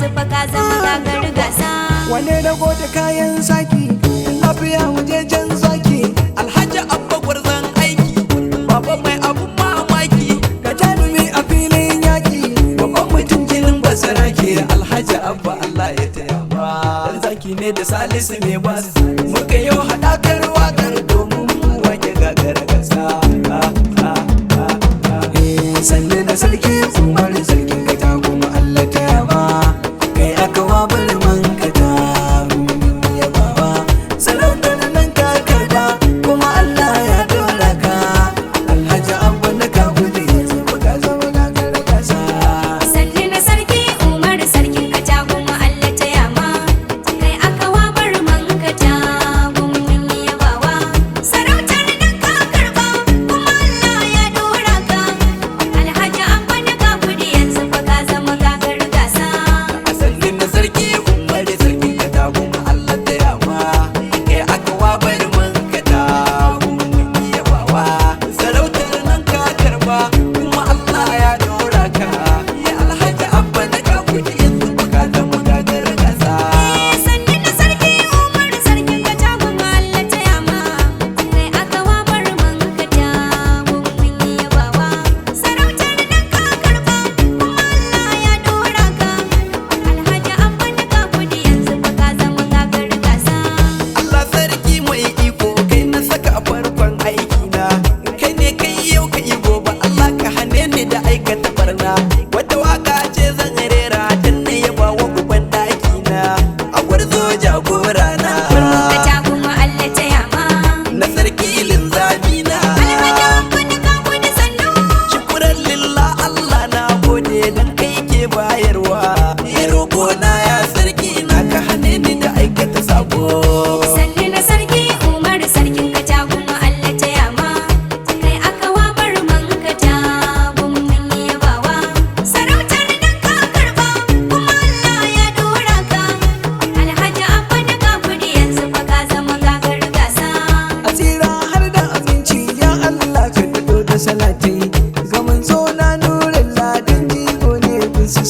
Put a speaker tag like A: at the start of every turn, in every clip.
A: yanzu fa ka zama gagar gasa.
B: Wane rago da kayan saki lafiya waje jan zaki.
C: Alhaji Abba gwarzon aiki, baba mai abun mamaki.
B: Ka jarumi a filin yaki,
C: Babban mutum ginin basarake. Alhaji Abba Allah ya taya ba. Dan zaki ne da Salisu mai bas. Muka yau haɗakar waƙar domin mu wake gagar gasa.
B: sannu da sarki Umar sarkin katagum Allah ta yaba. Kai aka wa barman katagum yabawa. Sarautar nan ka karba kuma Allah ya dora ka. Alhaji Abba na ka gudu yanzu ba ka zama gagar gasa.
A: Sannu na sarki Umar sarkin katagum Allah ta yama. Kai aka wa barman katagum mun yi yabawa. Sarautar nan ka karba kuma Allah ya dora ka. Alhaji Abba na ka gudu yanzu fa ka zama gagar gasa.
C: A sannin na sarki Umar sarkin katagum Allah ta yama. Kai aka wa barman katagum mun yi yabawa. Sarautar nan ka karba kuma Allah ya dora ka. Ya Alhaji Abba na ka gudu yanzu ba ka zama gagar gasa.
A: Sannu na sarki Umar sarkin katagum Allah ta yama. Kai aka wa barman katagum mun yi yabawa. Sarautar nan ka karba kuma Allah ya dora ka. Alhaji Abba na ka gudu yanzu fa ka zama gagar gasa.
C: Allah sarki mai iko kai na saka a farkon aikina. Kai ne kai yau ka yi gobe Allah ka hane ni da aikata barna. Wata waka ce zan rera dan na yaba wa uban ɗakina. A gwarzo jagora na
A: Katagum Allah ta yama.
C: na sarki linzami na.
A: Alhaji Abba na ka gudu sannu.
C: Shukuran lillah Allah na gode dan kai ke bayarwa. Ya roƙo na ya sarki na ka hane ni da aikata sabo.
A: Sannu na sarki Umar sarkin katagum Allah ta yama. Kai aka wa barman katagum mun yi yabawa. Sarautar nan ka karba kuma Allah ya dora ka. Alhaji Abba na ka gudu yanzu fa ka zama gagar gasa.
B: Asira har da abinci ya Allah ka daɗo da salati. Ga manzo na nurin ladin jigo ne bin su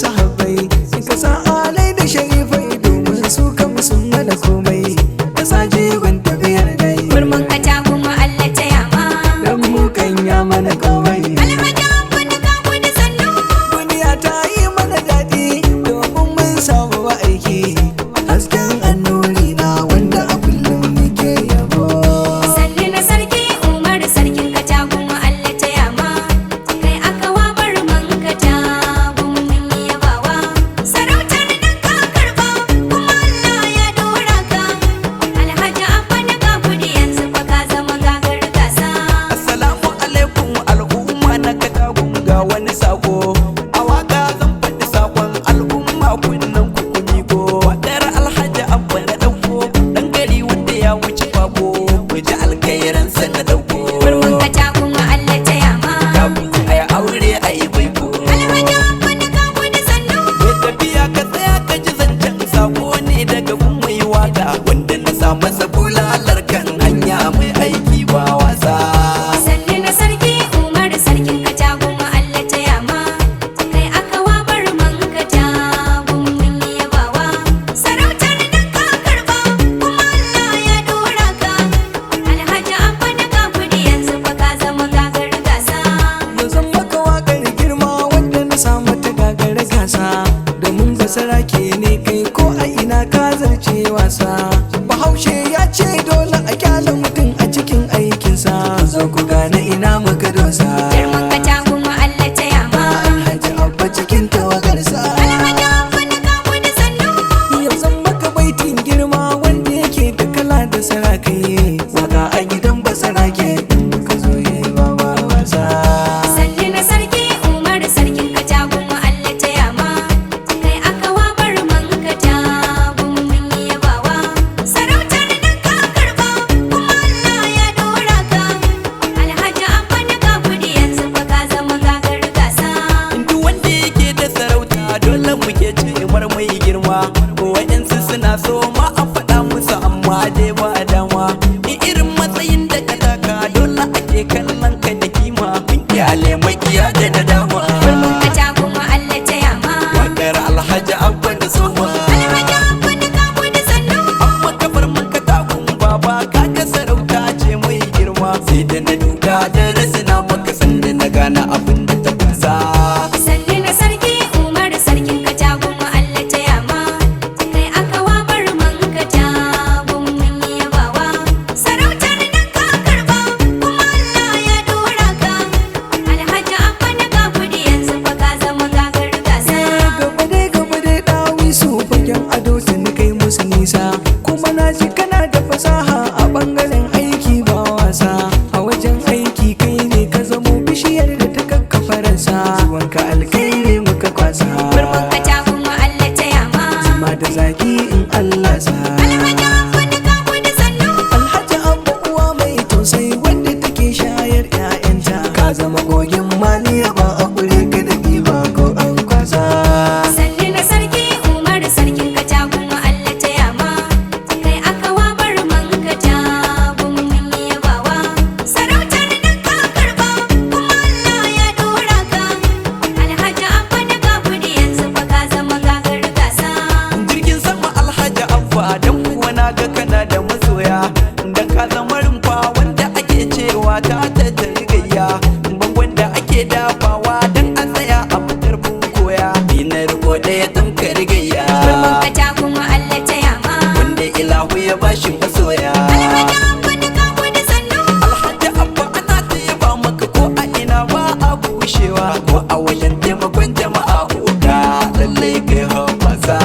C: ɗaya tamkar gayya
A: Barman katagum Allah ta yama.
C: wanda ilahu ya bashi masoya
A: Alhaji Abba da kawo da sannu.
C: Alhaji Abba ana ta yaba maka ko a ina ba a bushewa ko a wajen taimakon jama'a oga lallai kai hoɓasa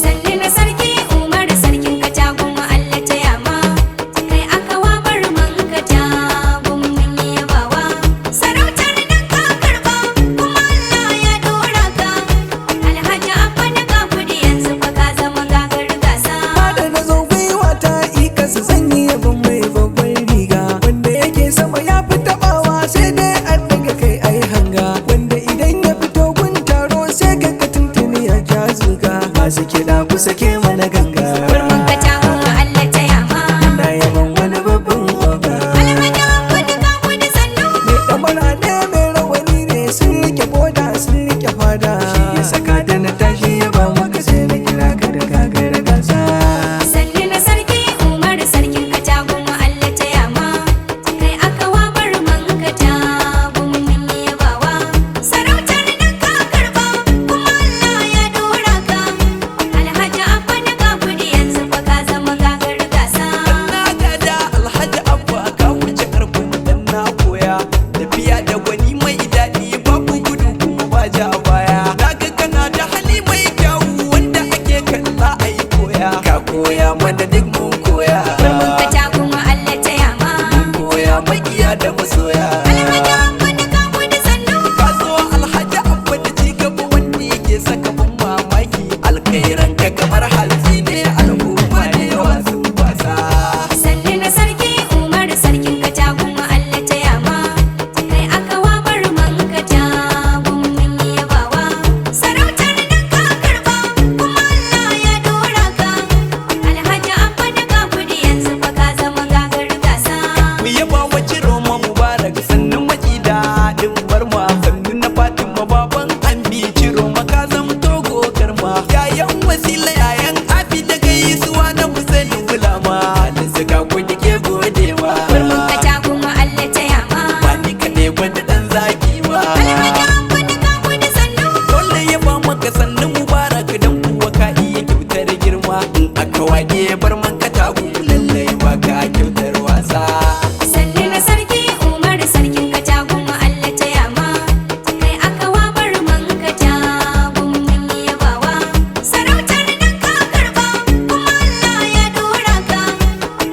A: Sannu na sarki Umar sarkin katagum Allah ta yama. Kai aka wa barman katagum mun yi yabawa. Sarautar nan ka karba kuma Allah ya dora ka. Alhaji Abba da kawo da yanzu fa ka zama gagar gasa.
B: da na zo gwiwa ta ikasa zan yi yabon mai babban riga wanda yake sama ya fi tabawa sai dai an daga kai ai hanga wanda idan ya fito gun taro sai ga tuntuni ya ja zuga masu kiɗa ku sake mana ganga
A: Barman katagum Allah ta yama.
B: na yabon wani babban oga
A: Alhaji Abba da kawo da sannu.
B: mai ɗamara ne mai rawani ne sun rike boda sun rike fada shi ya saka da na tashi ya ba maka sai na kira ka da gagara gasa
A: Sannu na sarki Umar sarkin katagum Allah ta yama. Kai aka wa barman katagum mun yi yabawa. Sarautar nan ka karba kuma Allah ya dora ka. Alhaji Abba da kawo da yanzu fa ka zama gagar gasa.
C: na gada Alhaji Abba ka wuce karfin dan na koya tafiya da gwani mai daɗi babu gudu kuma ba ja baya na ga kana da hali mai kyawu wanda ake kalla a yi koya ka koya mana duk mun koya
A: Barman katagum Allah ta yama.
C: koya makiya da masoya
A: Alhaji Abba da kawo da sannu.
C: ka zo Alhaji Abba da ci gaba wanda yake saka mun mamaki alkhairan ka kamar halitsi ne al'umma da yawa sun kwasa
A: Sannu na sarki Umar sarkin katagum Allah ta yama. Kai aka wa barman katagum mun yi yabawa. Sarautar nan ka karba kuma Allah ya dora ka. Alhaji Abba da kawo da yanzu fa ka zama gagar gasa.
C: mu yaba wa Ciroma Mubarak sannan maki daɗin barma sannan na Fatima baban Ambi Ciroma ka zamto gogarma yayan wasila yayan abi da gaisuwa na Husaini Bulama da saka ku dike godewa
A: Barman katagum Allah ta yama.
C: ba ni kaɗai ba da ɗan zaki ba
A: Alhaji Abba da kawo da sannu.
C: dole ya ba maka sannan Mubarak dan kuwa ka iya kyautar girma in aka wage barman katagu lallai ba ka kyautar wasa
A: Sannu na sarki Umar sarkin katagum Allah ta yama. Kai aka wa barman katagum mun yi yabawa. Sarautar nan ka karba kuma Allah ya dora ka.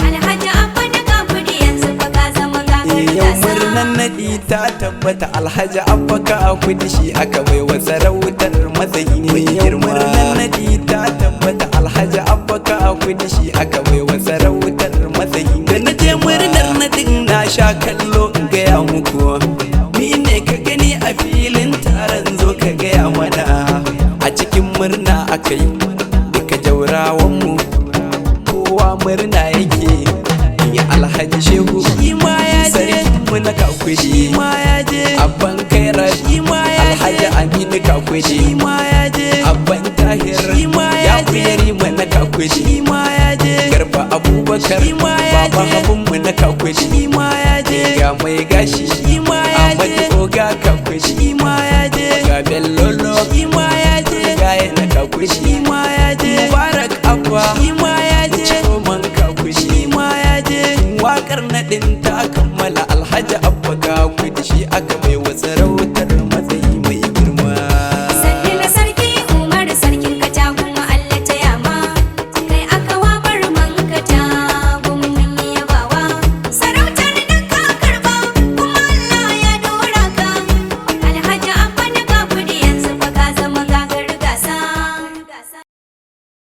A: Alhaji Abba da kawo da yanzu fa ka zama gagar
C: yau
A: gasa.
C: murnan naɗi ta tabbata Alhaji Abba ka a kudi shi aka bai wa sarautar matsayi mai girma murnan naɗi ta tabbata Alhaji Abba ka a kudi shi aka bai wa sarautar matsayi da na je murnar naɗin na sha kallo in gaya muku ni ne ka gani a filin taron zo ka gaya mana a cikin murna aka yi duka jaurawanmu kowa murna yake ya Alhaji Shehu shi ma ya je mu na kakwai shi ma ya je abban kaira shi ma ya je Alhaji Aminu kakwai shi ma ya je abban Tahir shi ma ya je mu na kakwai shi ma ya je Garba Abubakar shi ma ya je baba abun mu na kakwai shi ma ya je ga mai gashi shi ma ya je Ahmadu Oga kakwai shi ma ya je ga Bellolo shi ma ya je ga na kakwai shi ma ya je Mubarak Abba shi ma ya je Ciroman kakwai shi ma ya je wakar naɗin ta kammala Alhaji Abba ga kudi shi aka